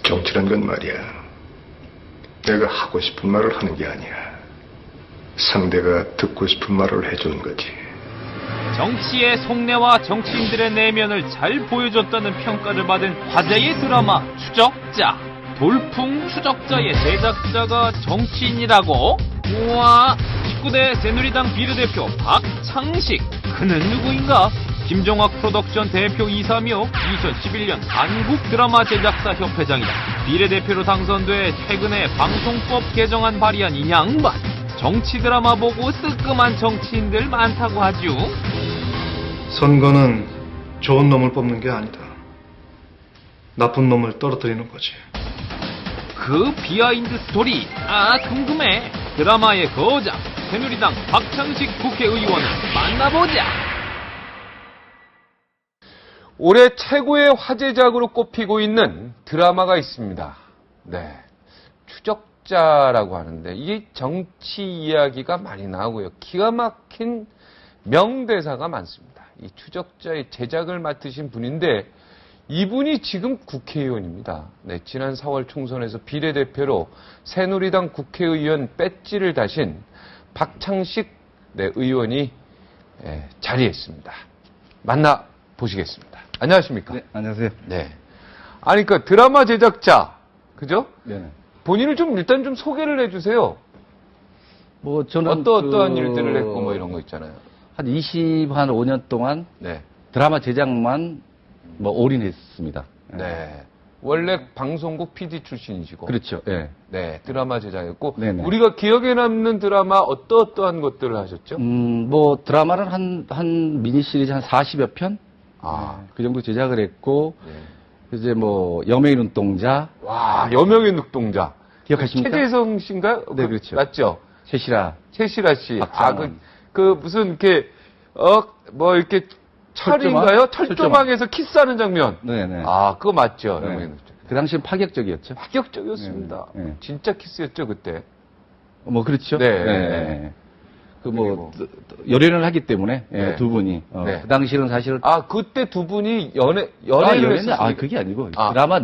정치란 건 말이야. 내가 하고 싶은 말을 하는 게 아니야. 상대가 듣고 싶은 말을 해주는 거지. 정치의 속내와 정치인들의 내면을 잘 보여줬다는 평가를 받은 화제의 드라마 추적자. 돌풍 추적자의 제작자가 정치인이라고? 우와, 19대 새누리당 비례대표 박창식. 그는 누구인가? 김종학 프로덕션 대표이사며 2011년 한국 드라마 제작사 협회장이다. 비례대표로 당선돼 최근에 방송법 개정안 발의한 이 양반. 정치 드라마 보고 뜨끔한 정치인들 많다고 하죠. 선거는 좋은 놈을 뽑는 게 아니다. 나쁜 놈을 떨어뜨리는 거지. 그 비하인드 스토리 궁금해. 드라마의 거장 새누리당 박창식 국회의원을 만나보자. 올해 최고의 화제작으로 꼽히고 있는 드라마가 있습니다. 네, 추적자라고 하는데 이게 정치 이야기가 많이 나오고요. 기가 막힌 명대사가 많습니다. 이 추적자의 제작을 맡으신 분인데 이분이 지금 국회의원입니다. 네, 지난 4월 총선에서 비례대표로 새누리당 국회의원 배지를 다신 박창식 의원이 자리했습니다. 만나보시겠습니다. 안녕하십니까? 네, 안녕하세요. 네. 아니, 그러니까 드라마 제작자, 그죠? 네. 본인을 좀 일단 좀 소개를 해주세요. 뭐 저는 어떠한 일들을 했고 뭐 이런 거 있잖아요. 한 5년 동안 네. 드라마 제작만 뭐 올인했습니다. 네. 원래 방송국 PD 출신이시고. 그렇죠. 예. 네. 드라마 제작했고. 네네. 우리가 기억에 남는 드라마 어떠한 것들을 하셨죠? 뭐 드라마는 한 미니 시리즈 한 40여 편? 그 정도 제작을 했고, 네. 이제 뭐 여명의 눈동자. 와, 여명의 눈동자. 기억하십니까? 최재성 씨인가요? 네, 그렇죠. 맞죠? 최시라. 최시라 씨. 박상원. 그 무슨 이렇게 뭐 이렇게 철인가요? 철조망에서 키스하는 장면. 네네. 그거 맞죠? 네. 그 당시엔 파격적이었죠. 파격적이었습니다. 네, 네. 진짜 키스였죠 그때. 뭐 그렇죠. 네. 그 뭐 열연을 하기 때문에 네. 두 분이 네. 그 당시는 사실은 그때 두 분이 연애를 했었어요. 그게 아니고 드라마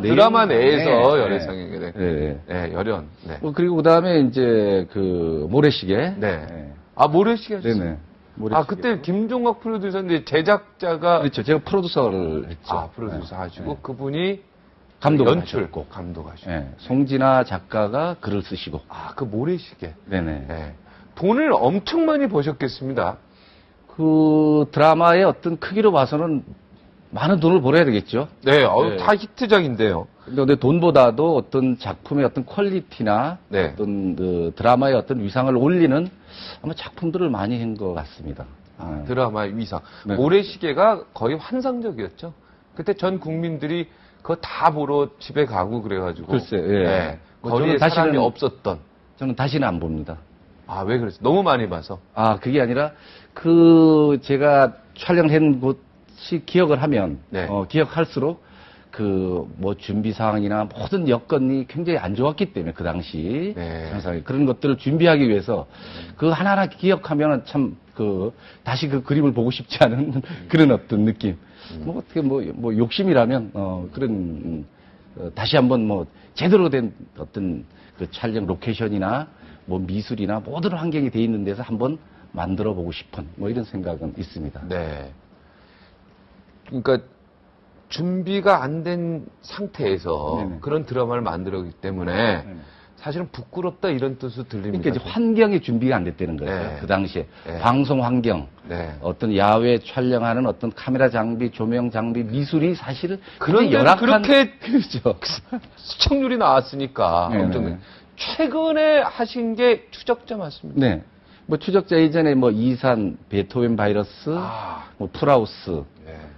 내에서 네. 연애상이게 네. 네. 네, 열연. 네. 그리고 그다음에 이제 그 모래시계. 네. 모래시계 하셨어요. 네네. 그때 김종학 프로듀서인데 제작자가 그렇죠. 제가 프로듀서를 했죠. 프로듀서 네. 하시고 네. 그분이 감독하셨고. 감독하시고. 네. 송진아 작가가 글을 쓰시고. 그 모래시계. 네네. 네. 돈을 엄청 많이 버셨겠습니다. 그 드라마의 어떤 크기로 봐서는 많은 돈을 벌어야 되겠죠. 네, 네. 다 히트작인데요. 근데 돈보다도 어떤 작품의 어떤 퀄리티나 네. 어떤 그 드라마의 어떤 위상을 올리는 아마 작품들을 많이 한 것 같습니다. 드라마의 위상. 네. 모래시계가 거의 환상적이었죠. 그때 전 국민들이 그거 다 보러 집에 가고 그래가지고. 글쎄, 예. 네. 뭐 거리에 저는 사람이 다시는- 없었던. 저는 다시는 안 봅니다. 왜 그랬어요? 너무 많이 봐서. 그게 아니라 제가 촬영한 곳이 기억을 하면 네. 기억할수록 그 뭐 준비 사항이나 모든 여건이 굉장히 안 좋았기 때문에 그 당시 네. 항상 그런 것들을 준비하기 위해서 그 하나하나 기억하면은 참 다시 그 그림을 보고 싶지 않은 그런 어떤 느낌. 뭐 어떻게 뭐 욕심이라면 그런 다시 한번 뭐 제대로 된 어떤 그 촬영 로케이션이나 뭐 미술이나 모든 환경이 돼 있는 데서 한번 만들어 보고 싶은 뭐 이런 생각은 있습니다. 네. 그러니까 준비가 안 된 상태에서 네네. 그런 드라마를 만들었기 때문에 사실은 부끄럽다 이런 뜻으로 들립니다. 그러니까 이제 환경이 준비가 안 됐다는 거죠. 네. 그 당시에 네. 방송 환경, 네. 어떤 야외 촬영하는 어떤 카메라 장비, 조명 장비, 미술이 사실은 그런데 굉장히 열악한 그렇게 그렇죠. 시청률이 나왔으니까 네네. 엄청 최근에 하신 게 추적자 맞습니다. 네. 뭐 추적자 이전에 뭐 이산, 베토벤 바이러스, 뭐 프라우스,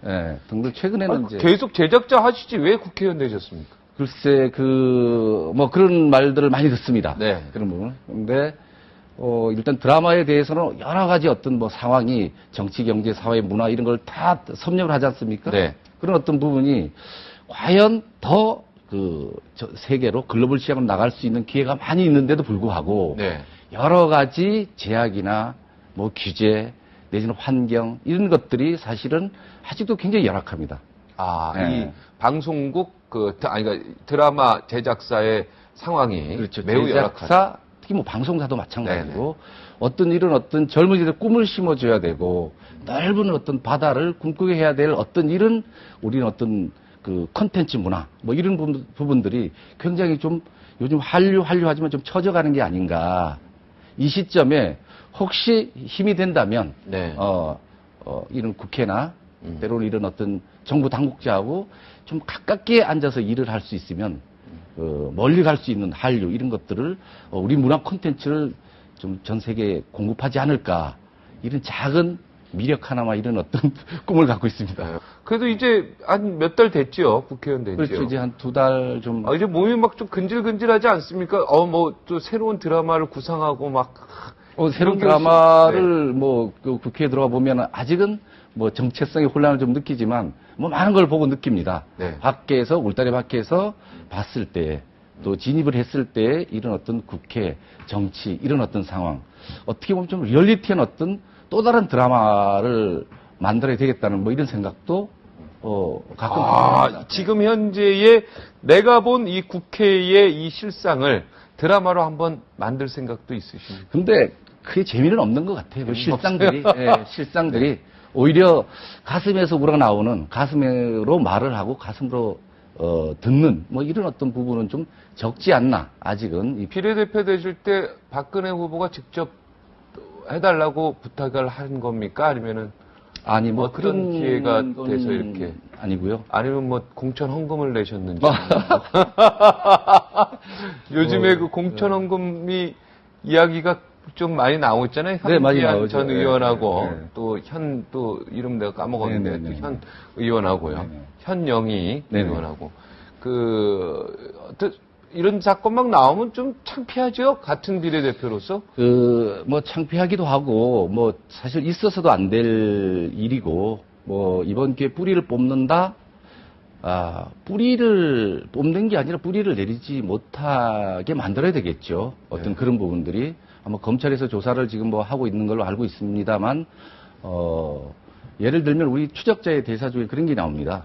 네. 등등 최근에는 이제 계속 제작자 하시지 왜 국회의원 되셨습니까? 글쎄 뭐 그런 말들을 많이 듣습니다. 네. 그런 부분. 근데 일단 드라마에 대해서는 여러 가지 어떤 뭐 상황이 정치, 경제, 사회, 문화 이런 걸 다 섭렵을 하지 않습니까? 네. 그런 어떤 부분이 과연 더 세계로 글로벌 시장으로 나갈 수 있는 기회가 많이 있는데도 불구하고 네. 여러 가지 제약이나 뭐 규제 내지는 환경 이런 것들이 사실은 아직도 굉장히 열악합니다. 네. 이 방송국 그러니까 드라마 제작사의 상황이 그렇죠. 매우 열악하죠. 제작사, 특히 뭐 방송사도 마찬가지고 어떤 일은 어떤 젊은이들 꿈을 심어줘야 되고 넓은 어떤 바다를 꿈꾸게 해야 될 어떤 일은 우리는 어떤 그 컨텐츠 문화 뭐 이런 부분들이 굉장히 좀 요즘 한류하지만 좀 처져가는 게 아닌가. 이 시점에 혹시 힘이 된다면 네. 이런 국회나 때로는 이런 어떤 정부 당국자하고 좀 가깝게 앉아서 일을 할 수 있으면 멀리 갈 수 있는 한류 이런 것들을 우리 문화 콘텐츠를 좀 전 세계에 공급하지 않을까 이런 작은 미력 하나마 이런 어떤 꿈을 갖고 있습니다. 그래도 이제 한 몇 달 됐죠. 국회의원 된지요. 그렇죠. 이제 한 2달 좀. 이제 몸이 막 좀 근질근질하지 않습니까? 뭐 또 새로운 드라마를 구상하고 막 새로운 그런 게 드라마를 뭐 그 국회에 들어가 보면 아직은 뭐 정체성의 혼란을 좀 느끼지만 뭐 많은 걸 보고 느낍니다. 네. 밖에서 울타리 밖에서 봤을 때 또 진입을 했을 때 이런 어떤 국회 정치 이런 어떤 상황 어떻게 보면 좀 리얼리티한 어떤 또 다른 드라마를 만들어야 되겠다는 뭐 이런 생각도 가끔 듭니다. 지금 현재의 내가 본 이 국회의 이 실상을 드라마로 한번 만들 생각도 있으십니까? 근데 그게 재미는 없는 것 같아요. 그 실상들이 실상들이 오히려 가슴에서 우러나오는 가슴으로 말을 하고 가슴으로 듣는 뭐 이런 어떤 부분은 좀 적지 않나 아직은 비례대표 되실 때 박근혜 후보가 직접 해달라고 부탁을 한 겁니까? 아니면은 아니 뭐 어떤 그런 기회가 건 돼서 이렇게 아니고요. 아니면 뭐 공천 헌금을 내셨는지 요즘에 그 공천 헌금이 이야기가 좀 많이 나오고 있잖아요. 네, 많이 현기한 나오죠. 전 의원하고 네, 네. 또 이름 내가 까먹었는데 네, 네, 네. 현 의원하고요. 네, 네. 현영희 네, 네. 의원하고 이런 사건 막 나오면 좀 창피하죠. 같은 비례대표로서. 뭐 창피하기도 하고 뭐 사실 있어서도 안 될 일이고 뭐 이번 기회에 뿌리를 뽑는다. 뿌리를 뽑는 게 아니라 뿌리를 내리지 못하게 만들어야 되겠죠. 어떤 그런 부분들이 아마 검찰에서 조사를 지금 뭐 하고 있는 걸로 알고 있습니다만 예를 들면 우리 추적자의 대사 중에 그런 게 나옵니다.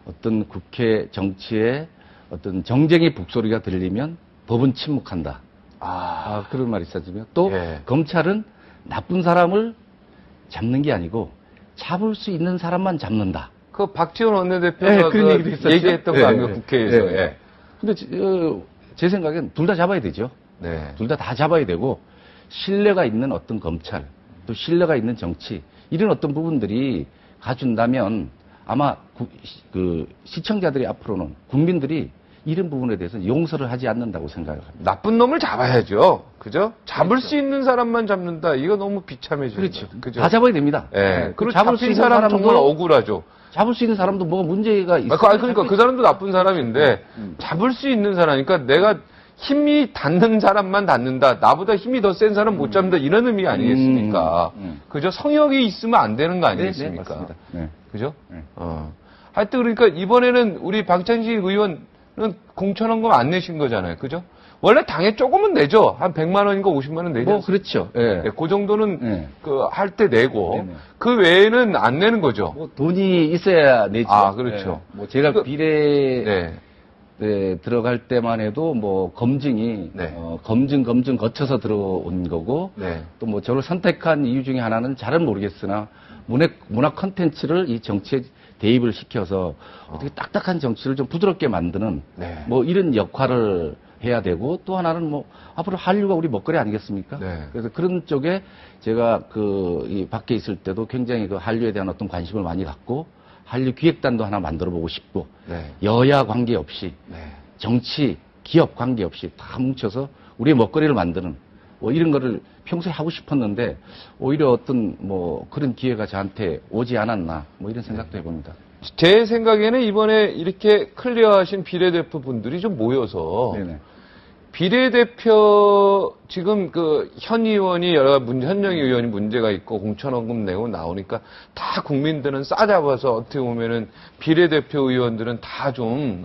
어떤 국회 정치에 어떤 정쟁의 북소리가 들리면 법은 침묵한다. 그런 말이 있었으면 또 예. 검찰은 나쁜 사람을 잡는 게 아니고 잡을 수 있는 사람만 잡는다. 그 박지원 원내대표가 네, 그런 얘기도 했었죠. 얘기했던 거 아닙니까? 국회에서. 예. 근데 제 생각엔 둘 다 잡아야 되죠. 네. 둘 다 잡아야 되고 신뢰가 있는 어떤 검찰 또 신뢰가 있는 정치 이런 어떤 부분들이 가준다면 아마 그 시청자들이 앞으로는 국민들이 이런 부분에 대해서 용서를 하지 않는다고 생각을 합니다. 나쁜 놈을 잡아야죠. 그죠? 잡을 수 있는 사람만 잡는다. 이거 너무 비참해지죠. 그렇죠. 그죠? 다 잡아야 됩니다. 예. 그리고 잡을 수 잡힌 있는 사람 사람도 정말 억울하죠. 잡을 수 있는 사람도 뭐가 문제가 있어요. 그러니까 그 사람도 나쁜 사람인데 잡을 수 있는 사람, 그러니까 내가 힘이 닿는 사람만 닿는다. 나보다 힘이 더 센 사람 못 잡는다. 이런 의미 아니겠습니까? 그죠? 성역이 있으면 안 되는 거 아니겠습니까? 네, 맞습니다. 네. 그죠? 네. 하여튼 그러니까 이번에는 우리 박찬식 의원은 공천헌금 안 내신 거잖아요. 그죠? 원래 당에 조금은 내죠. 한 100만 원인가 50만 원 내죠. 뭐 그렇죠. 예. 그 정도는 네. 할 때 내고 네네. 그 외에는 안 내는 거죠. 뭐 돈이 있어야 내죠. 그렇죠. 뭐 제가 그- 비례 네. 들어갈 때만 해도 뭐 검증이 네. 검증 거쳐서 들어온 거고 네. 또 뭐 저를 선택한 이유 중에 하나는 잘은 모르겠으나 문화 콘텐츠를 이 정치에 대입을 시켜서 어떻게 딱딱한 정치를 좀 부드럽게 만드는 네. 뭐 이런 역할을 해야 되고 또 하나는 뭐 앞으로 한류가 우리 먹거리 아니겠습니까? 네. 그래서 그런 쪽에 제가 이 밖에 있을 때도 굉장히 그 한류에 대한 어떤 관심을 많이 갖고 한류 기획단도 하나 만들어 보고 싶고 네. 여야 관계없이 네. 정치, 기업 관계없이 다 뭉쳐서 우리의 먹거리를 만드는 뭐 이런 거를 평소에 하고 싶었는데 오히려 어떤 뭐 그런 기회가 저한테 오지 않았나 뭐 이런 생각도 해봅니다. 제 생각에는 이번에 이렇게 클리어하신 비례대표 분들이 좀 모여서 네네. 비례대표 지금 그 현 의원이 현영희 의원이 문제가 있고 공천헌금 내고 나오니까 다 국민들은 싸잡아서 어떻게 보면은 비례대표 의원들은 다 좀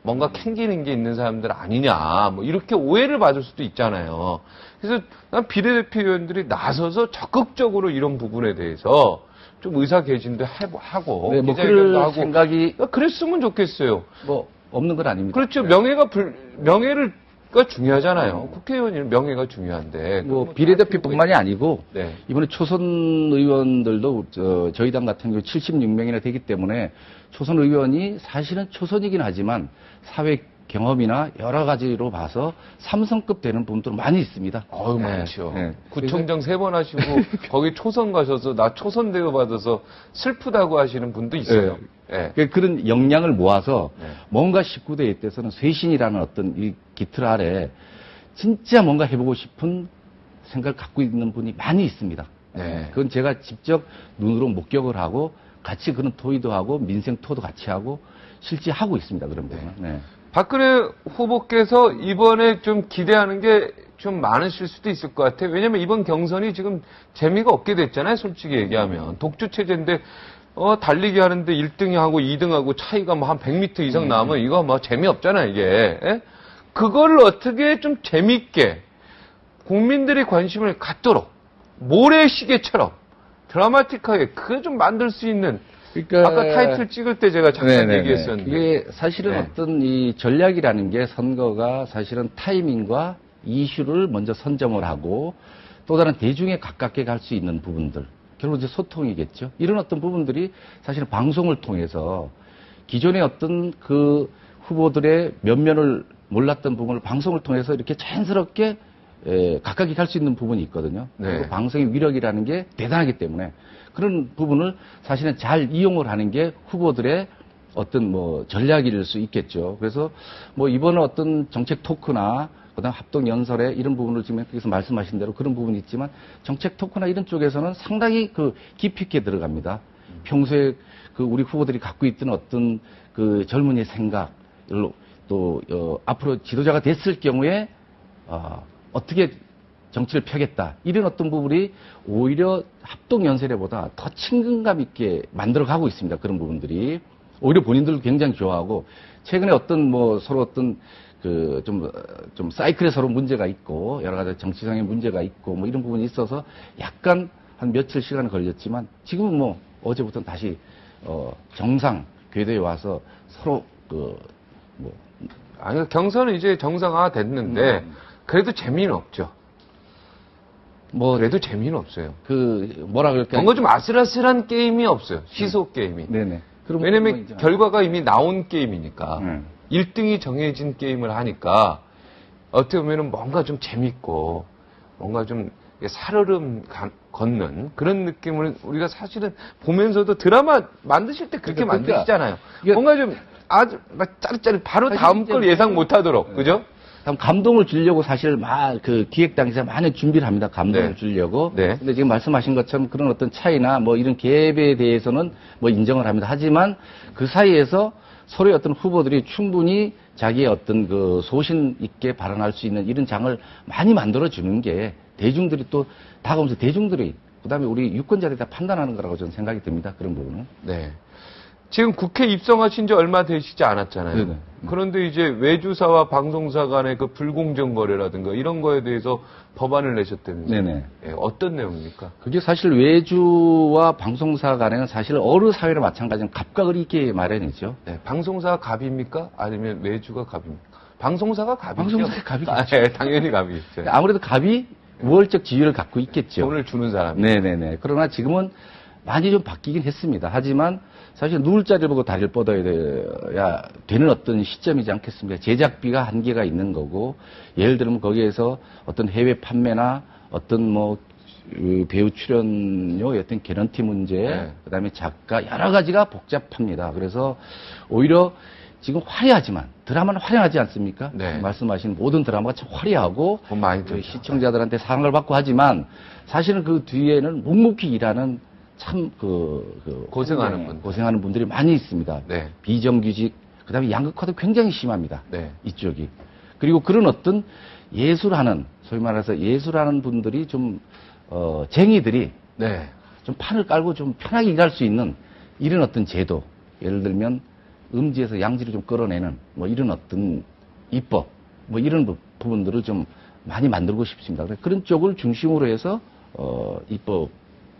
뭔가 캥기는 게 있는 사람들 아니냐 뭐 이렇게 오해를 받을 수도 있잖아요. 그래서 난 비례대표 의원들이 나서서 적극적으로 이런 부분에 대해서 좀 의사 개진도 하고 네, 뭐 기자회견도 그럴 하고 생각이 그랬으면 좋겠어요. 뭐 없는 건 아닙니다. 그렇죠. 명예가 중요하잖아요. 국회의원이 명예가 중요한데. 뭐 비례대표뿐만이 아니고 네. 이번에 초선 의원들도 저희 당 같은 경우 76명이나 되기 때문에 초선 의원이 사실은 초선이긴 하지만 사회 경험이나 여러 가지로 봐서 삼성급 되는 부분도 많이 있습니다. 어유 네, 많죠. 네. 구청장 3번 하시고 거기 초선 가셔서 나 초선 대우 받아서 슬프다고 하시는 분도 있어요. 예. 그런 역량을 모아서 네. 뭔가 19대에 대해서는 쇄신이라는 어떤 이 기틀 아래 진짜 뭔가 해보고 싶은 생각을 갖고 있는 분이 많이 있습니다. 네. 그건 제가 직접 눈으로 목격을 하고 같이 그런 토의도 하고 민생 토도 같이 하고 실제 하고 있습니다. 그런 부분은. 네. 박근혜 후보께서 이번에 좀 기대하는 게 좀 많으실 수도 있을 것 같아요. 왜냐면 이번 경선이 지금 재미가 없게 됐잖아요. 솔직히 얘기하면. 독주 체제인데 달리기 하는데 1등하고 2등하고 차이가 뭐 한 100m 이상 나면 이거 뭐 재미없잖아요, 이게. 예? 그걸 어떻게 좀 재미있게 국민들이 관심을 갖도록 모래시계처럼 드라마틱하게 그거 좀 만들 수 있는 그러니까 아까 타이틀 찍을 때 제가 잠깐 네네네. 얘기했었는데 이게 사실은 네. 어떤 이 전략이라는 게 선거가 사실은 타이밍과 이슈를 먼저 선점을 하고 또 다른 대중에 가깝게 갈 수 있는 부분들. 결국 이제 소통이겠죠. 이런 어떤 부분들이 사실은 방송을 통해서 기존의 어떤 그 후보들의 면면을 몰랐던 부분을 방송을 통해서 이렇게 자연스럽게 가까이 갈 수 있는 부분이 있거든요. 네. 그리고 방송의 위력이라는 게 대단하기 때문에 그런 부분을 사실은 잘 이용을 하는 게 후보들의 어떤 뭐 전략일 수 있겠죠. 그래서 뭐 이번 어떤 정책 토크나 그다음 합동 연설에 이런 부분을 지금 여기서 말씀하신 대로 그런 부분이 있지만 정책 토크나 이런 쪽에서는 상당히 그 깊이 있게 들어갑니다. 평소에 그 우리 후보들이 갖고 있던 어떤 그 젊은이의 생각, 또 앞으로 지도자가 됐을 경우에 어떻게 정치를 펴겠다. 이런 어떤 부분이 오히려 합동연설회보다 더 친근감 있게 만들어가고 있습니다. 그런 부분들이. 오히려 본인들도 굉장히 좋아하고, 최근에 어떤 뭐 서로 어떤 좀 사이클에 서로 문제가 있고, 여러 가지 정치상의 문제가 있고, 뭐 이런 부분이 있어서 약간 한 며칠 시간이 걸렸지만, 지금은 뭐 어제부터는 다시, 정상 궤도에 와서 서로 아니, 경선은 이제 정상화 됐는데, 그래도 재미는 없죠. 그래도 재미는 없어요. 뭐라 그럴까요? 뭔가 좀 아슬아슬한 게임이 없어요. 시소 게임이. 네네. 왜냐면 결과가 이미 나온 게임이니까. 1등이 정해진 게임을 하니까, 어떻게 보면은 뭔가 좀 재밌고, 뭔가 좀 살얼음 걷는 그런 느낌을 우리가 사실은 보면서도 드라마 만드실 때 그렇게 그러니까 만드시잖아요. 이게 뭔가 좀 아주 막 짜릿짜릿 바로 다음 걸 예상 못 하도록. 그죠? 다음 감동을 주려고 사실 기획 당시에 많은 준비를 합니다. 감동을 네. 주려고. 네. 근데 지금 말씀하신 것처럼 그런 어떤 차이나 뭐 이런 갭에 대해서는 뭐 인정을 합니다. 하지만 그 사이에서 서로의 어떤 후보들이 충분히 자기의 어떤 그 소신 있게 발언할 수 있는 이런 장을 많이 만들어 주는 게 대중들이 또 다가오면서 대중들이 그다음에 우리 유권자들이 다 판단하는 거라고 저는 생각이 듭니다. 그런 부분은. 네. 지금 국회 입성하신 지 얼마 되시지 않았잖아요. 네네. 그런데 이제 외주사와 방송사 간의 그 불공정 거래라든가 이런 거에 대해서 법안을 내셨다면서요. 네네. 예, 어떤 내용입니까? 그게 사실 외주와 방송사 간에는 사실 어느 사회나 마찬가지로 갑각을 있게 마련이죠. 네, 방송사가 갑입니까? 아니면 외주가 갑입니까? 방송사가 갑이죠. 방송사가 갑이겠죠. 아, 예, 당연히 갑이죠. 아무래도 갑이 우월적 지위를 갖고 있겠죠. 돈을 주는 사람이. 네네네. 그러나 지금은 많이 좀 바뀌긴 했습니다. 하지만 사실 누울 자리를 보고 다리를 뻗어야 되는 어떤 시점이지 않겠습니까? 제작비가 한계가 있는 거고, 예를 들면 거기에서 어떤 해외 판매나 어떤 뭐 배우 출연료, 어떤 개런티 문제, 네. 그다음에 작가 여러 가지가 복잡합니다. 그래서 오히려 지금 화려하지만 드라마는 화려하지 않습니까? 네. 말씀하신 모든 드라마가 참 화려하고 돈 많이 그 들죠. 시청자들한테 사랑을 받고 하지만 사실은 그 뒤에는 묵묵히 일하는 참 고생하는 분들. 고생하는 분들이 많이 있습니다. 네. 비정규직, 그다음에 양극화도 굉장히 심합니다. 네. 이쪽이. 그리고 그런 어떤 예술하는, 소위 말해서 예술하는 분들이 좀 쟁이들이 네. 좀 판을 깔고 좀 편하게 일할 수 있는 이런 어떤 제도, 예를 들면 음지에서 양지를 좀 끌어내는 뭐 이런 어떤 입법, 뭐 이런 부분들을 좀 많이 만들고 싶습니다. 그래서 그런 쪽을 중심으로 해서 입법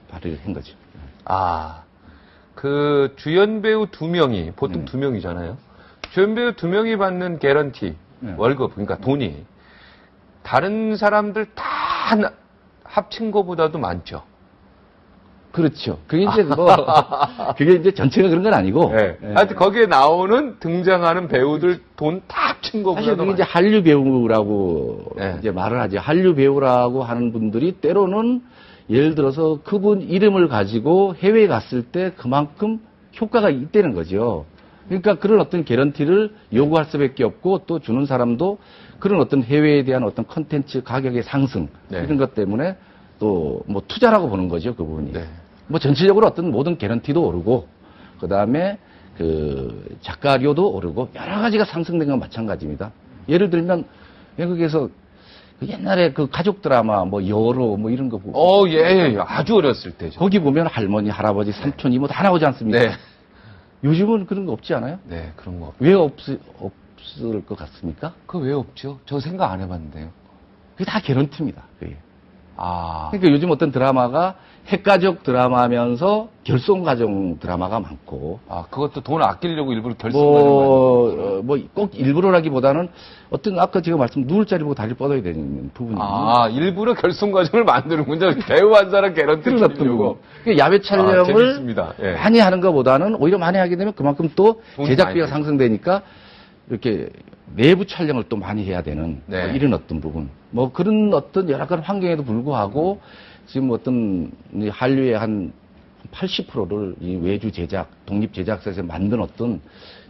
발의를 한 거죠. 그 주연 배우 2명이 보통 2명이잖아요. 주연 배우 2명이 받는 개런티 월급, 그러니까 돈이 다른 사람들 다 합친 것보다도 많죠. 그렇죠. 그게 이제 그게 이제 전체가 그런 건 아니고. 네. 하여튼 거기에 나오는 등장하는 배우들 돈 다 합친 것보다도 사실 그게 이제 많죠. 한류 배우라고 네. 이제 말을 하죠. 한류 배우라고 하는 분들이 때로는 예를 들어서 그분 이름을 가지고 해외에 갔을 때 그만큼 효과가 있다는 거죠. 그러니까 그런 어떤 개런티를 요구할 수밖에 없고 또 주는 사람도 그런 어떤 해외에 대한 어떤 컨텐츠 가격의 상승 네. 이런 것 때문에 또 뭐 투자라고 보는 거죠, 그분이. 네. 뭐 전체적으로 어떤 모든 개런티도 오르고 그다음에 그 작가료도 오르고 여러 가지가 상승된 건 마찬가지입니다. 예를 들면 외국에서 그 옛날에 그 가족 드라마 뭐 여로 뭐 이런 거 보고 예. 아주 어렸을 때죠. 거기 보면 할머니, 할아버지, 삼촌, 이모 다 나오지 않습니까? 네. 요즘은 그런 거 없지 않아요? 네, 그런 거. 왜 없을 것 같습니까? 그거 왜 없죠? 저 생각 안 해봤는데요. 그게 다 개런티입니다. 그게. 아. 그러니까 요즘 어떤 드라마가 핵가족 드라마면서 결손가정 드라마가 많고 그것도 돈 아끼려고 일부러 결승가는 뭐 꼭 일부러라기보다는 어떤 아까 제가 말씀 누울 자리 보고 다리를 뻗어야 되는 부분이 일부러 결승과정을 만드는군요. 배우 한 사람 개런티를 그런 어떤 주려고. 부분. 그러니까 야외 촬영을 재밌습니다. 예. 많이 하는 것보다는 오히려 많이 하게 되면 그만큼 또 돈이 제작비가 많이 상승되니까 이렇게 내부 촬영을 또 많이 해야 되는 네. 뭐 이런 어떤 부분. 뭐 그런 어떤 여러 가지 환경에도 불구하고 지금 어떤 이 한류의 한 80%를 이 외주 제작, 독립 제작사에서 만든 어떤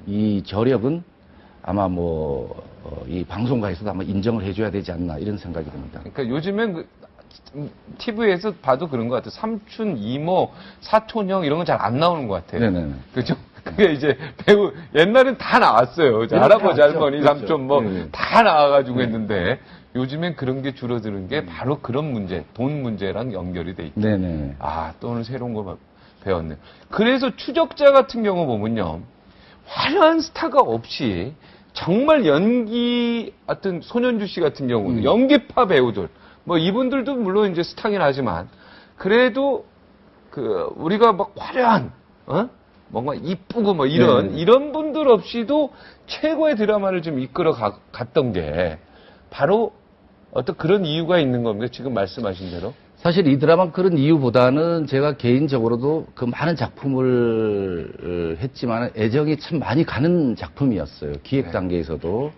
이 저력은 아마 이 방송가에서도 아마 인정을 해줘야 되지 않나 이런 생각이 듭니다. 그러니까 요즘엔 TV에서 봐도 그런 것 같아요. 삼촌, 이모, 사촌형 이런 건 잘 안 나오는 것 같아요. 네네. 그죠? 그게 이제 배우 옛날엔 다 나왔어요. 네, 할아버지, 나왔죠. 할머니, 그렇죠. 삼촌 네. 다 나와가지고 했는데 요즘엔 그런 게 줄어드는 게 바로 그런 문제, 돈 문제랑 연결이 돼 있죠. 네네. 또 오늘 새로운 걸 배웠네요. 그래서 추적자 같은 경우 보면요. 화려한 스타가 없이 정말 연기, 어떤 손현주 씨 같은 경우는 연기파 배우들, 뭐 이분들도 물론 이제 스타긴 하지만 그래도 우리가 막 화려한, 뭔가 이쁘고 뭐 이런 분들 없이도 최고의 드라마를 좀 이끌어 갔던 게 바로 어떤 그런 이유가 있는 겁니다. 지금 말씀하신 대로. 사실 이 드라마 그런 이유보다는 제가 개인적으로도 그 많은 작품을 했지만 애정이 참 많이 가는 작품이었어요. 기획 단계에서도.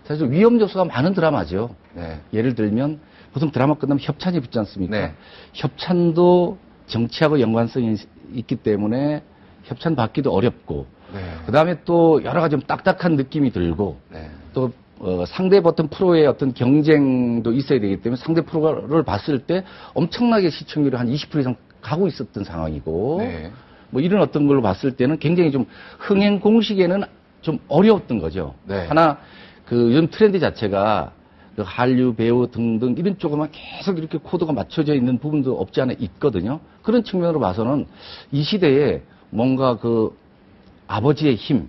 사실 위험 요소가 많은 드라마죠. 네. 예를 들면 보통 드라마 끝나면 협찬이 붙지 않습니까? 네. 협찬도 정치하고 연관성이 있기 때문에 협찬 받기도 어렵고 네. 그다음에 또 여러 가지 좀 딱딱한 느낌이 들고 네. 또 상대 어떤 프로의 어떤 경쟁도 있어야 되기 때문에 상대 프로를 봤을 때 엄청나게 시청률이 한 20% 이상 가고 있었던 상황이고 네. 뭐 이런 어떤 걸로 봤을 때는 굉장히 좀 흥행 공식에는 좀 어려웠던 거죠. 네. 하나 요즘 트렌드 자체가 그 한류 배우 등등 이런 쪽에만 계속 이렇게 코드가 맞춰져 있는 부분도 없지 않아 있거든요. 그런 측면으로 봐서는 이 시대에 뭔가 아버지의 힘,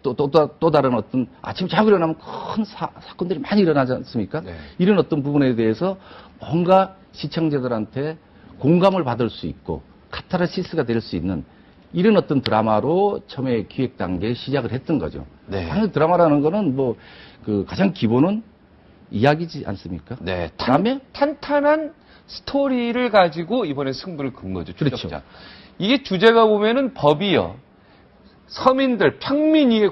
또 다른 어떤 아침 자고 일어나면 큰 사건들이 많이 일어나지 않습니까? 네. 이런 어떤 부분에 대해서 뭔가 시청자들한테 공감을 받을 수 있고 카타르시스가 될 수 있는 이런 어떤 드라마로 처음에 기획 단계에 시작을 했던 거죠. 네. 당연히 드라마라는 거는 가장 기본은 이야기지 않습니까? 네. 그다음에 탄탄한 스토리를 가지고 이번에 승부를 건 거죠. 추적자. 그렇죠. 이게 주제가 보면은 법이요. 서민들, 평민 위에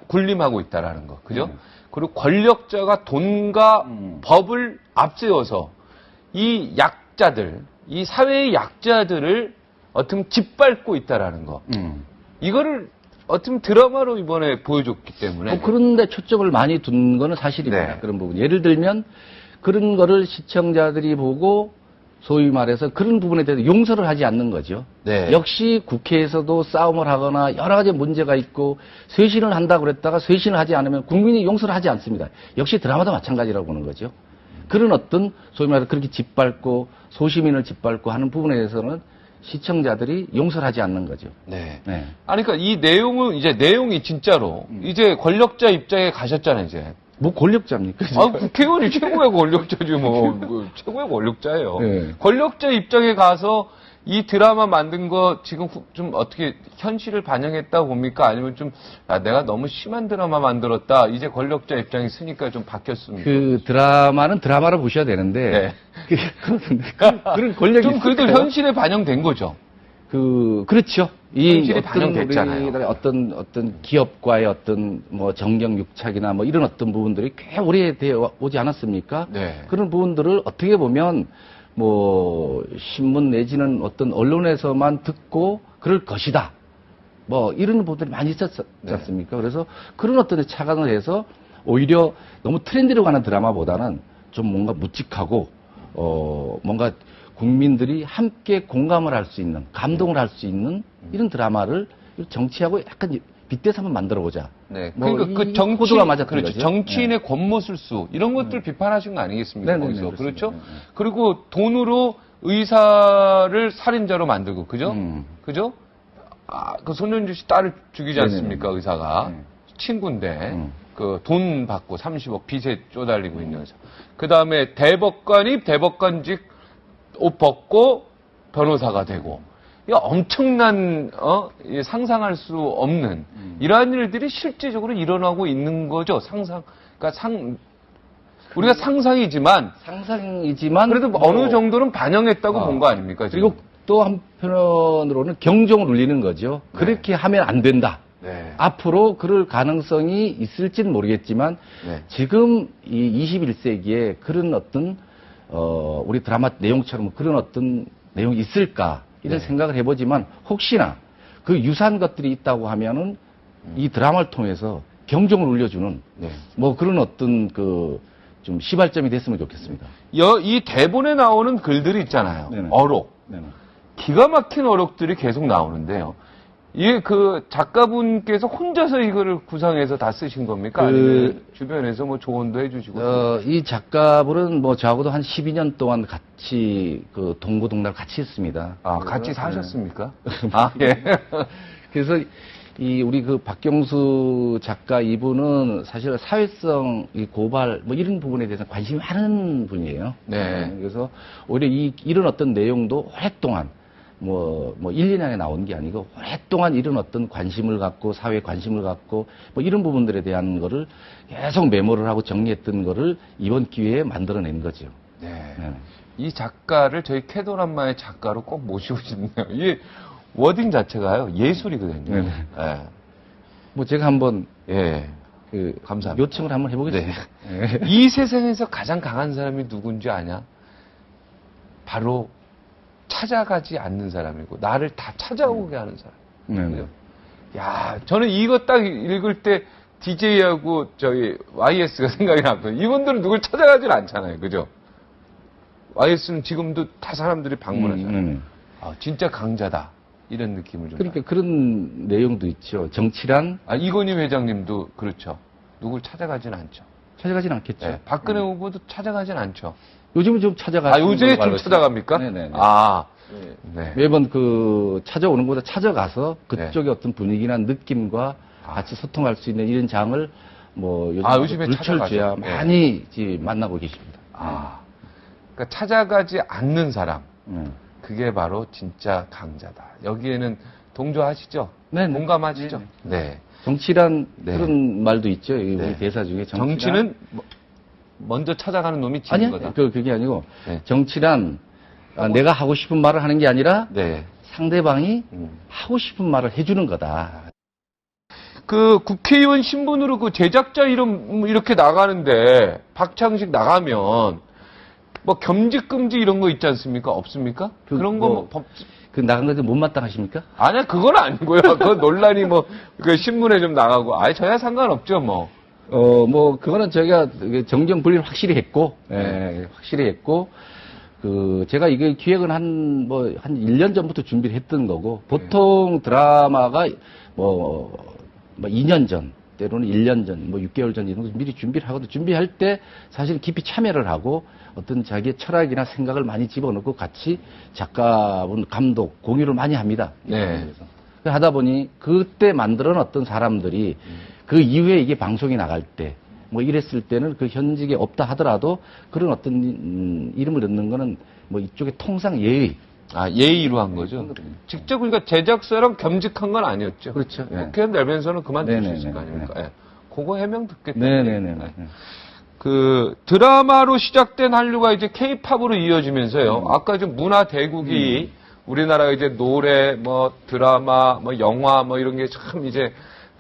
군림하고 있다라는 거. 그죠? 그리고 권력자가 돈과 법을 앞세워서 이 약자들, 이 사회의 약자들을 어떻게 짓밟고 있다라는 거. 이거를 어떻게 드라마로 이번에 보여줬기 때문에. 그런데 초점을 많이 둔 거는 사실입니다. 네. 그런 부분. 예를 들면 그런 거를 시청자들이 보고 소위 말해서 그런 부분에 대해서 용서를 하지 않는 거죠. 네. 역시 국회에서도 싸움을 하거나 여러 가지 문제가 있고 쇄신을 한다고 그랬다가 쇄신을 하지 않으면 국민이 용서를 하지 않습니다. 역시 드라마도 마찬가지라고 보는 거죠. 그런 어떤 소위 말해서 그렇게 짓밟고 소시민을 짓밟고 하는 부분에 대해서는 시청자들이 용서를 하지 않는 거죠. 네. 네. 그러니까 이 내용이 진짜로 이제 권력자 입장에 가셨잖아요, 이제. 뭐 권력자입니까? 국회의원이 최고의 권력자지, 최고의 권력자예요. 네. 권력자 입장에 가서 이 드라마 만든 거 지금 좀 어떻게 현실을 반영했다고 봅니까? 아니면 좀 내가 너무 심한 드라마 만들었다. 이제 권력자 입장이 쓰니까 좀 바뀌었습니다. 그 드라마는 드라마로 보셔야 되는데 네. 그런 권력이 좀 그래도 있을까요? 현실에 반영된 거죠. 그렇죠. 이 현실이 어떤 반영됐잖아요. 우리나라의 어떤 기업과의 어떤 뭐 정경유착이나 뭐 이런 어떤 부분들이 꽤 오래되어 오지 않았습니까? 네. 그런 부분들을 어떻게 보면 뭐 신문 내지는 어떤 언론에서만 듣고 그럴 것이다. 뭐 이런 부분들이 많이 있었지 않습니까? 그래서 그런 어떤 착안을 해서 오히려 너무 트렌드로 가는 드라마보다는 좀 뭔가 묵직하고 뭔가 국민들이 함께 공감을 할 수 있는, 감동을 할 수 있는 이런 드라마를 정치하고 약간 빗대서 한번 만들어보자. 네. 뭐 그러니까 이 그 정치, 코드가 맞았던 그렇죠. 거죠. 정치인의 권모술수 이런 것들 비판하신 거 아니겠습니까? 네네네, 거기서 그렇습니다. 그렇죠. 네, 네. 그리고 돈으로 의사를 살인자로 만들고 그죠? 그죠? 그 손현주 씨 딸을 죽이지 네네네. 않습니까? 의사가 네. 친구인데 그 돈 받고 30억 빚에 쪼달리고 있는 의사. 그 다음에 대법관이 대법관직 옷 벗고 변호사가 되고. 이 엄청난 이 상상할 수 없는 이러한 일들이 실제적으로 일어나고 있는 거죠. 그러니까 우리가 상상이지만 상상이지만 그래도 뭐 어느 정도는 반영했다고 본 거 아닙니까? 지금? 그리고 또 한편으로는 경종을 울리는 거죠. 네. 그렇게 하면 안 된다. 네. 앞으로 그럴 가능성이 있을지는 모르겠지만 네. 지금 이 21세기에 그런 어떤 우리 드라마 내용처럼 그런 어떤 내용이 있을까 이런 네. 생각을 해보지만 혹시나 그 유사한 것들이 있다고 하면은 이 드라마를 통해서 경종을 울려주는 네. 뭐 그런 어떤 그 좀 시발점이 됐으면 좋겠습니다. 이 대본에 나오는 글들이 있잖아요. 네네. 어록. 네네. 기가 막힌 어록들이 계속 나오는데요. 이게 그 작가분께서 혼자서 이거를 구상해서 다 쓰신 겁니까? 아니면 주변에서 뭐 조언도 해주시고. 이 작가분은 뭐 저하고도 한 12년 동안 같이 그 동고동락을 같이 했습니다. 같이 사셨습니까? 예. 그래서 이 우리 그 박경수 작가 이분은 사실 사회성 이 고발 뭐 이런 부분에 대해서 관심이 많은 분이에요. 네. 그래서 오히려 이런 어떤 내용도 오랫동안 뭐 1, 2년 안에 나온 게 아니고 오랫동안 이런 어떤 관심을 갖고 사회에 관심을 갖고 뭐 이런 부분들에 대한 거를 계속 메모를 하고 정리했던 거를 이번 기회에 만들어낸 거죠. 네. 네. 이 작가를 저희 캐도란마의 작가로 꼭 모시고 싶네요. 이 워딩 자체가요, 예술이거든요. 네네. 예. 뭐 제가 한번 예. 그 감사합니다. 요청을 한번 해보겠습니다. 네. 이 세상에서 가장 강한 사람이 누군지 아냐? 바로 찾아가지 않는 사람이고, 나를 다 찾아오게 하는 사람. 네. 그죠? 야, 저는 이거 딱 읽을 때 DJ하고 저희 YS가 생각이 났거든요. 이분들은 누굴 찾아가질 않잖아요. 그죠? YS는 지금도 다 사람들이 방문하잖아요. 진짜 강자다. 이런 느낌을 좀. 그러니까 그런 내용도 있죠. 정치란 이건희 회장님도 그렇죠. 누굴 찾아가진 않죠. 찾아가진 않겠죠. 네, 박근혜 후보도 찾아가진 않죠. 요즘은 좀 찾아가는 요새 걸로 알고 좀 찾아갑니까? 있습니다. 네네. 네. 매번 그 찾아오는 곳에 찾아가서 그쪽의 어떤 분위기나 느낌과 같이 소통할 수 있는 이런 장을 뭐 요즘에 불철주야 찾아가죠. 네. 많이 이제 만나고 계십니다. 그러니까 찾아가지 않는 사람. 네. 그게 바로 진짜 강자다. 여기에는 동조하시죠? 네네. 공감하시죠? 네. 정치란 네. 그런 말도 있죠. 우리 네. 대사 중에 정치는 먼저 찾아가는 놈이 지는 아니요. 거다. 그게 아니고 네. 정치란 내가 하고 싶은 말을 하는 게 아니라 네. 상대방이 하고 싶은 말을 해주는 거다. 그 국회의원 신분으로 그 제작자 이름 이렇게 나가는데 박창식 나가면 뭐 겸직금지 이런 거 있지 않습니까? 없습니까? 그런 거 뭐 법. 그 나간 거좀 못마땅하십니까? 아니야, 그건 아니고요. 그 논란이 그 신문에 좀 나가고, 저야 상관없죠, 뭐. 뭐, 그거는 저희가 정정 분리를 확실히 했고, 네. 확실히 했고, 제가 이게 기획은 한 1년 전부터 준비를 했던 거고, 보통 드라마가 2년 전, 때로는 1년 전, 6개월 전 이런 거 미리 준비를 하거든요. 준비할 때 사실 깊이 참여를 하고 어떤 자기의 철학이나 생각을 많이 집어넣고 같이 작가분, 감독, 공유를 많이 합니다. 네. 하다 보니 그때 만들어놨던 사람들이 그 이후에 이게 방송이 나갈 때 이랬을 때는 그 현직에 없다 하더라도 그런 어떤 이름을 넣는 거는 이쪽에 통상 예의 아, 예의로 한 거죠? 직접 그러니까 제작사랑 겸직한 건 아니었죠? 그렇죠. 예. 국회 내면서는 그만둘 수 있을 네네네. 거 아닙니까? 예. 그거 해명 듣겠다. 네네네. 그 드라마로 시작된 한류가 이제 케이팝으로 이어지면서요. 아까 좀 문화 대국이 우리나라가 이제 노래, 뭐 드라마, 뭐 영화, 뭐 이런 게 참 이제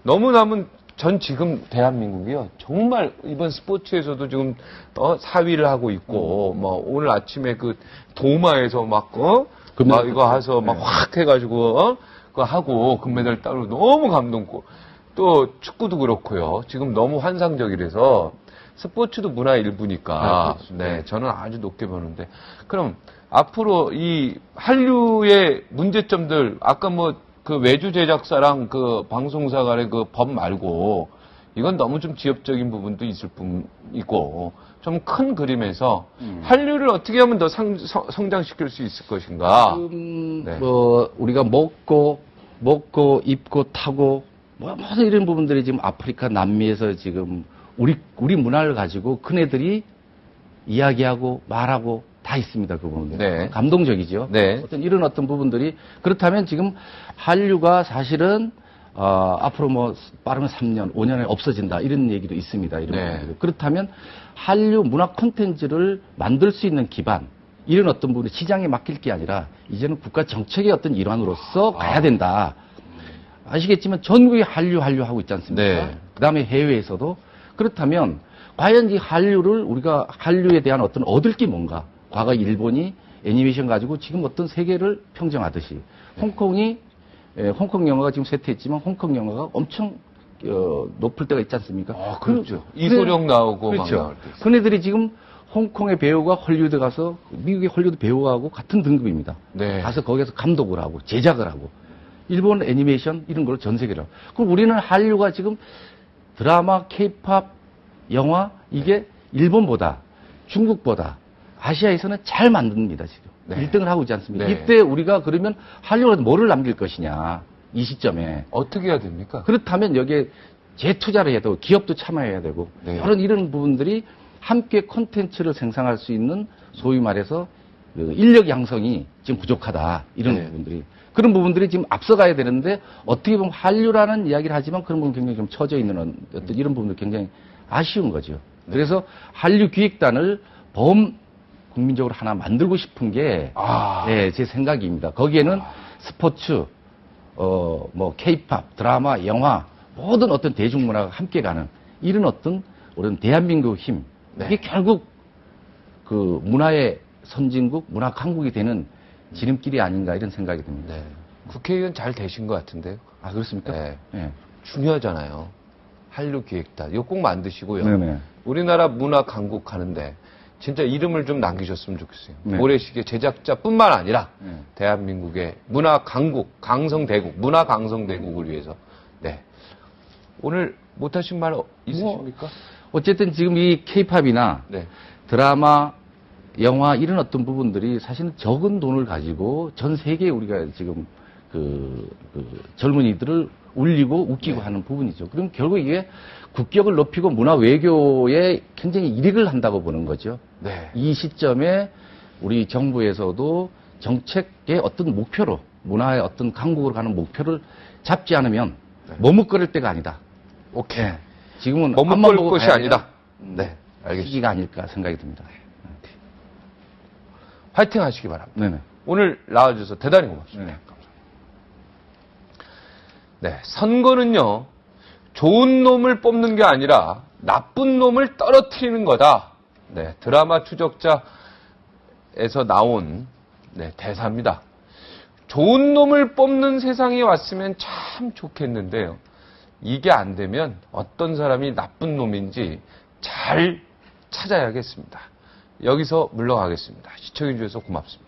너무나면 전 지금 대한민국이요. 정말 이번 스포츠에서도 지금 4위를 하고 있고, 뭐 오늘 아침에 그 도마에서 막 이거 해서 막 확 해가지고 그거 하고 금메달 따로 너무 감동고 또 축구도 그렇고요. 지금 너무 환상적이라서 스포츠도 문화의 일부니까 네 저는 아주 높게 보는데 그럼 앞으로 이 한류의 문제점들 아까 뭐 그 외주 제작사랑 그 방송사 간의 그 법 말고 이건 너무 좀 지엽적인 부분도 있을 뿐이고 좀 큰 그림에서 한류를 어떻게 하면 더 성장시킬 수 있을 것인가? 네. 뭐 우리가 먹고 입고 타고 뭐 모든 이런 부분들이 지금 아프리카 남미에서 지금 우리 문화를 가지고 큰애들이 이야기하고 말하고 다 있습니다. 그 부분들. 네. 감동적이죠. 네. 이런 어떤 부분들이 그렇다면 지금 한류가 사실은 앞으로 뭐 빠르면 3년, 5년에 없어진다 이런 얘기도 있습니다. 이런 네. 부분들이. 그렇다면 한류 문화 콘텐츠를 만들 수 있는 기반 이런 어떤 부분이 시장에 맡길 게 아니라 이제는 국가 정책의 어떤 일환으로서 가야 된다. 아시겠지만 전국이 한류 하고 있지 않습니까? 네. 그다음에 해외에서도 그렇다면 과연 이 한류를 우리가 한류에 대한 어떤 얻을 게 뭔가? 과거 일본이 애니메이션 가지고 지금 어떤 세계를 평정하듯이 홍콩이 홍콩 영화가 지금 쇠퇴했지만 홍콩 영화가 엄청 높을 때가 있지 않습니까? 그렇죠. 이소룡 나오고 그렇죠. 막 나올 때. 그네들이 지금 홍콩의 배우가 헐리우드 가서 미국의 헐리우드 배우하고 같은 등급입니다. 네. 가서 거기서 감독을 하고 제작을 하고 일본 애니메이션 이런 걸 전 세계로 하고. 그럼 우리는 한류가 지금 드라마, 케이팝, 영화 이게 일본보다 중국보다 아시아에서는 잘 만듭니다 지금. 네. 1등을 하고 있지 않습니까? 네. 이때 우리가 그러면 한류가 뭐를 남길 것이냐 이 시점에. 어떻게 해야 됩니까? 그렇다면 여기에 재투자를 해야 되고 기업도 참여해야 되고 네. 이런 부분들이 함께 콘텐츠를 생산할 수 있는 소위 말해서 그 인력 양성이 지금 부족하다 이런 네. 부분들이 그런 부분들이 지금 앞서가야 되는데 어떻게 보면 한류라는 이야기를 하지만 그런 부분 굉장히 좀 처져 있는 어떤 이런 부분들 굉장히 아쉬운 거죠. 그래서 한류 기획단을 국민적으로 하나 만들고 싶은 게 네, 제 생각입니다. 거기에는 스포츠, 뭐 케이팝, 드라마, 영화 모든 어떤 대중문화가 함께 가는 이런 어떤 우리는 대한민국 힘 이게 결국 그 문화의 선진국, 문화 강국이 되는 지름길이 아닌가 이런 생각이 듭니다. 네. 국회의원 잘 되신 것 같은데요. 아 그렇습니까? 네. 네. 중요하잖아요. 한류 기획단. 이거 꼭 만드시고요. 네네. 우리나라 문화 강국 하는데 진짜 이름을 좀 남기셨으면 좋겠어요. 네. 모래시계 제작자뿐만 아니라 네. 대한민국의 문화 강국, 강성대국, 문화 강성대국을 위해서. 네. 오늘 못하신 말 있으십니까? 어쨌든 지금 이 케이팝이나 네. 드라마, 영화 이런 어떤 부분들이 사실은 적은 돈을 가지고 전 세계에 우리가 지금 그 젊은이들을 울리고 웃기고 하는 부분이죠. 그럼 결국 이게 국격을 높이고 문화 외교에 굉장히 이익을 한다고 보는 거죠. 네. 이 시점에 우리 정부에서도 정책의 어떤 목표로 문화의 어떤 강국으로 가는 목표를 잡지 않으면 머뭇거릴 때가 아니다. 오케이. 지금은 머뭇거릴 앞만 것이 가야 아니다. 되는 네. 알겠습니다. 시기가 아닐까 생각이 듭니다. 화이팅 하시기 바랍니다. 네네. 오늘 나와주셔서 대단히 고맙습니다. 네네. 네, 선거는요, 좋은 놈을 뽑는 게 아니라 나쁜 놈을 떨어뜨리는 거다. 네, 드라마 추적자에서 나온 대사입니다. 좋은 놈을 뽑는 세상이 왔으면 참 좋겠는데요. 이게 안 되면 어떤 사람이 나쁜 놈인지 잘 찾아야겠습니다. 여기서 물러가겠습니다. 시청해주셔서 고맙습니다.